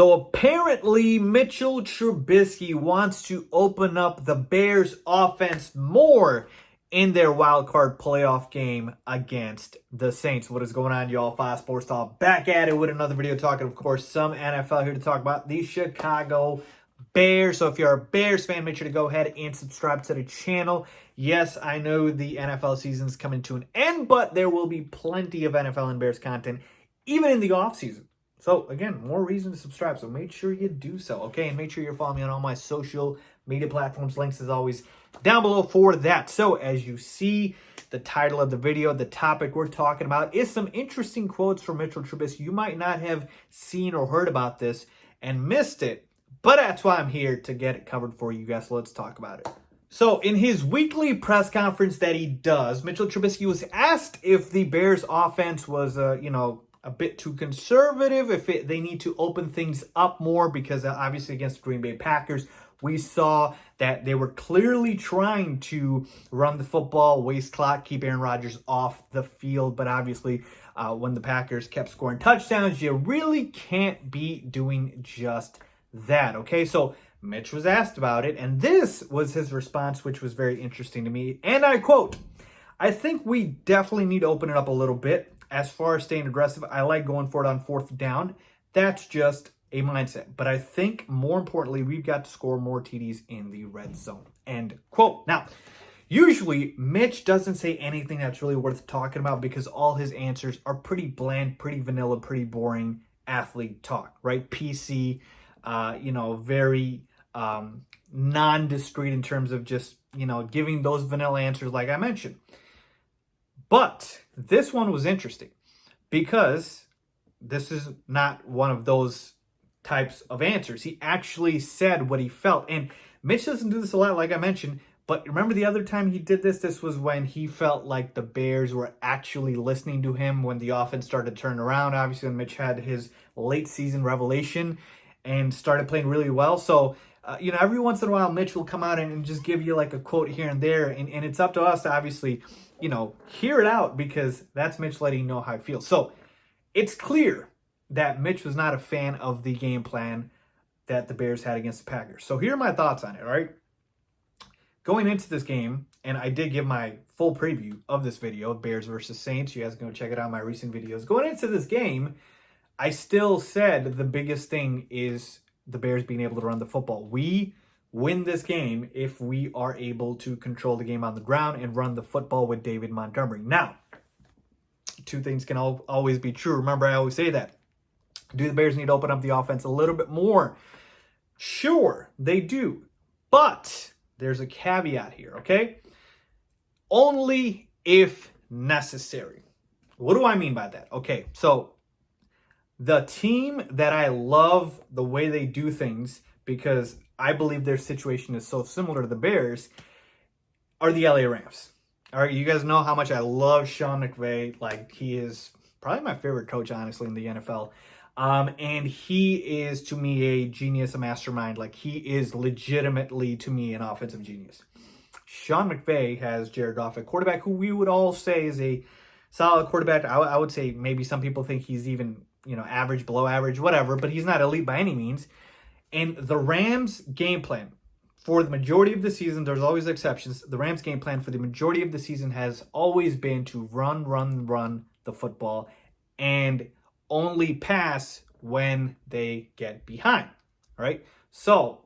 So apparently Mitchell Trubisky wants to open up the Bears offense more in their wild card playoff game against the Saints. What is going on, y'all? Faiz Sports Talk back at it with another video talking, of course, some NFL here to talk about the Chicago Bears. So if you're a Bears fan, make sure to go ahead and subscribe to the channel. Yes, I know the NFL season is coming to an end, but there will be plenty of NFL and Bears content even in the offseason. So, again, more reason to subscribe, so make sure you do so, okay? And make sure you're following me on all my social media platforms. Links, as always, down below for that. So, as you see, the title of the video, the topic we're talking about is some interesting quotes from Mitchell Trubisky. You might not have seen or heard about this and missed it, but that's why I'm here to get it covered for you guys. So let's talk about it. So, in his weekly press conference that he does, Mitchell Trubisky was asked if the Bears offense was, a bit too conservative, if they need to open things up more, because obviously against the Green Bay Packers, we saw that they were clearly trying to run the football, waste clock, keep Aaron Rodgers off the field. But obviously, when the Packers kept scoring touchdowns, you really can't be doing just that, okay? So Mitch was asked about it, and this was his response, which was very interesting to me. And I quote, "I think we definitely need to open it up a little bit. As far as staying aggressive, I like going for it on fourth down. That's just a mindset. But I think more importantly, we've got to score more TDs in the red zone." End quote. Now, usually Mitch doesn't say anything that's really worth talking about because all his answers are pretty bland, pretty vanilla, pretty boring athlete talk, right? PC, very non-discreet in terms of just, giving those vanilla answers like I mentioned. But this one was interesting because this is not one of those types of answers. He actually said what he felt. And Mitch doesn't do this a lot, like I mentioned. But remember the other time he did this? This was when he felt like the Bears were actually listening to him when the offense started to turn around. Obviously, when Mitch had his late season revelation and started playing really well. So, every once in a while, Mitch will come out and just give you like a quote here and there. And it's up to us to obviously, hear it out, because that's Mitch letting you know how he feels. So it's clear that Mitch was not a fan of the game plan that the Bears had against the Packers. So here are my thoughts on it, all right? Going into this game, and I did give my full preview of this video, Bears versus Saints. You guys can go check it out in my recent videos. Going into this game, I still said the biggest thing is the Bears being able to run the football. We win this game if we are able to control the game on the ground and run the football with David Montgomery. Now, two things can always be true. Remember, I always say that. Do the Bears need to open up the offense a little bit more? Sure, they do. But there's a caveat here, okay? Only if necessary. What do I mean by that? Okay, so the team that I love the way they do things, because I believe their situation is so similar to the Bears, are the LA Rams. All right, you guys know how much I love Sean McVay. Like, he is probably my favorite coach, honestly, in the NFL. And he is, to me, a genius, a mastermind. Like, he is legitimately, to me, an offensive genius. Sean McVay has Jared Goff at quarterback, who we would all say is a solid quarterback. I would say maybe some people think he's even, average, below average, whatever, but he's not elite by any means. And the Rams' game plan for the majority of the season, there's always exceptions. The Rams' game plan for the majority of the season has always been to run the football and only pass when they get behind. All right? So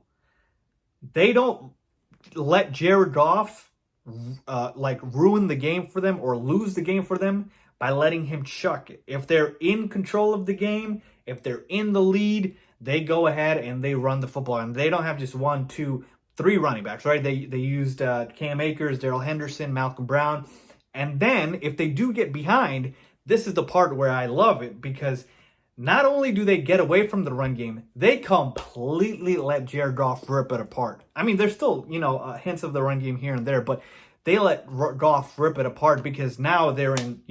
they don't let Jared Goff ruin the game for them or lose the game for them by letting him chuck it. If they're in control of the game, if they're in the lead, they go ahead and they run the football. And they don't have just 1, 2, 3 running backs, right? They used Cam Akers, Darrell Henderson, Malcolm Brown. And then if they do get behind, this is the part where I love it, because not only do they get away from the run game, they completely let Jared Goff rip it apart. I mean, there's still, hints of the run game here and there, but they let Goff rip it apart because now they're in,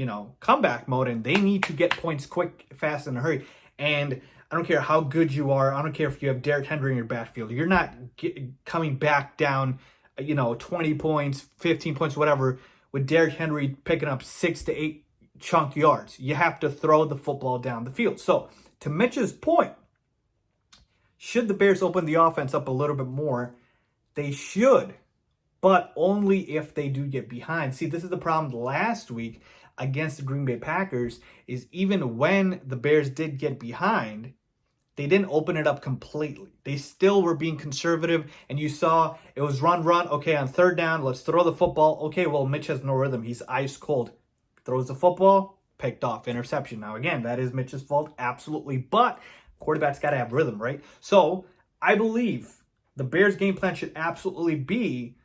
comeback mode and they need to get points quick, fast, in a hurry. And I don't care how good you are. I don't care if you have Derrick Henry in your backfield. You're not coming back down, 20 points, 15 points, whatever, with Derrick Henry picking up 6 to 8 chunk yards. You have to throw the football down the field. So, to Mitch's point, Should the Bears open the offense up a little bit more? They should, but only if they do get behind. See, this is the problem last week against the Green Bay Packers, is even when the Bears did get behind, they didn't open it up completely. They still were being conservative, and you saw it was run. Okay, on third down, let's throw the football. Okay, well, Mitch has no rhythm. He's ice cold. Throws the football, picked off, interception. Now, again, that is Mitch's fault, absolutely, but quarterback's got to have rhythm, right? So I believe the Bears' game plan should absolutely be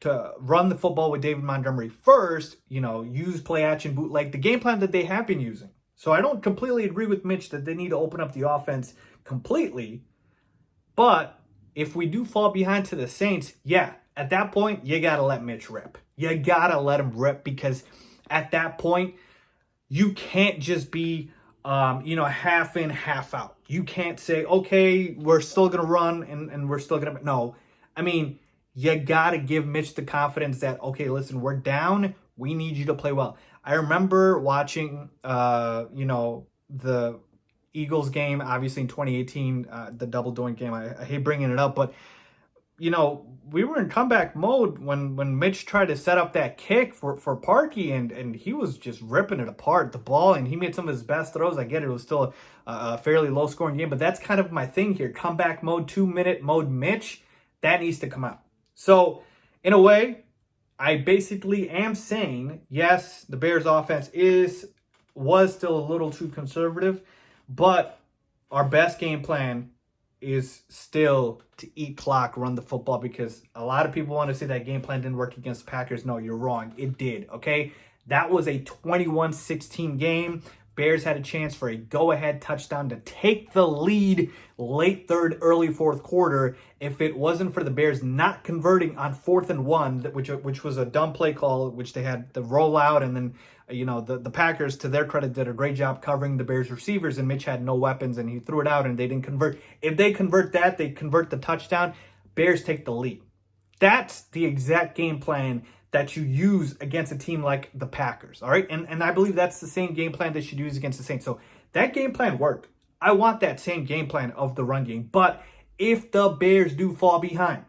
to run the football with David Montgomery first, use play action, bootleg, the game plan that they have been using. So I don't completely agree with Mitch that they need to open up the offense completely. But if we do fall behind to the Saints, yeah, at that point, you got to let Mitch rip. You got to let him rip, because at that point, you can't just be, half in, half out. You can't say, okay, we're still going to run and we're still going to. No, I mean, you got to give Mitch the confidence that, okay, listen, we're down. We need you to play well. I remember watching, the Eagles game, obviously in 2018, the double doink game. I hate bringing it up, but, we were in comeback mode when Mitch tried to set up that kick for Parkey, and he was just ripping it apart, the ball, and he made some of his best throws. I get it. It was still a fairly low-scoring game, but that's kind of my thing here. Comeback mode, 2-minute mode Mitch, that needs to come out. So, in a way, I basically am saying, yes, the Bears offense was still a little too conservative, but our best game plan is still to eat clock, run the football, because a lot of people want to say that game plan didn't work against the Packers. No, you're wrong. It did, okay? That was a 21-16 game. Bears had a chance for a go-ahead touchdown to take the lead late third, early fourth quarter. If it wasn't for the Bears not converting on 4th and 1, which was a dumb play call, which they had the rollout, and then the Packers, to their credit, did a great job covering the Bears receivers, and Mitch had no weapons, and he threw it out, and they didn't convert. If they convert that, they convert the touchdown, Bears take the lead. That's the exact game plan that you use against a team like the Packers, all right? And I believe that's the same game plan they should use against the Saints. So that game plan worked. I want that same game plan of the run game. But if the Bears do fall behind,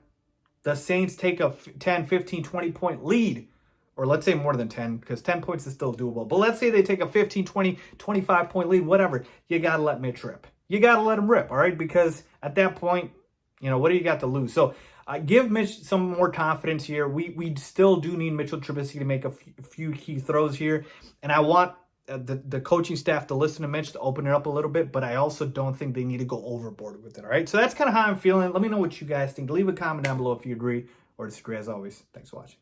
the Saints take a 10, 15, 20-point lead, or let's say more than 10, because 10 points is still doable. But let's say they take a 15, 20, 25-point lead, whatever. You got to let Mitch rip. You got to let him rip, all right? Because at that point, what do you got to lose? So give Mitch some more confidence here. We still do need Mitchell Trubisky to make a few key throws here. And I want the coaching staff to listen to Mitch, to open it up a little bit. But I also don't think they need to go overboard with it, all right? So that's kind of how I'm feeling. Let me know what you guys think. Leave a comment down below if you agree or disagree. As always, thanks for watching.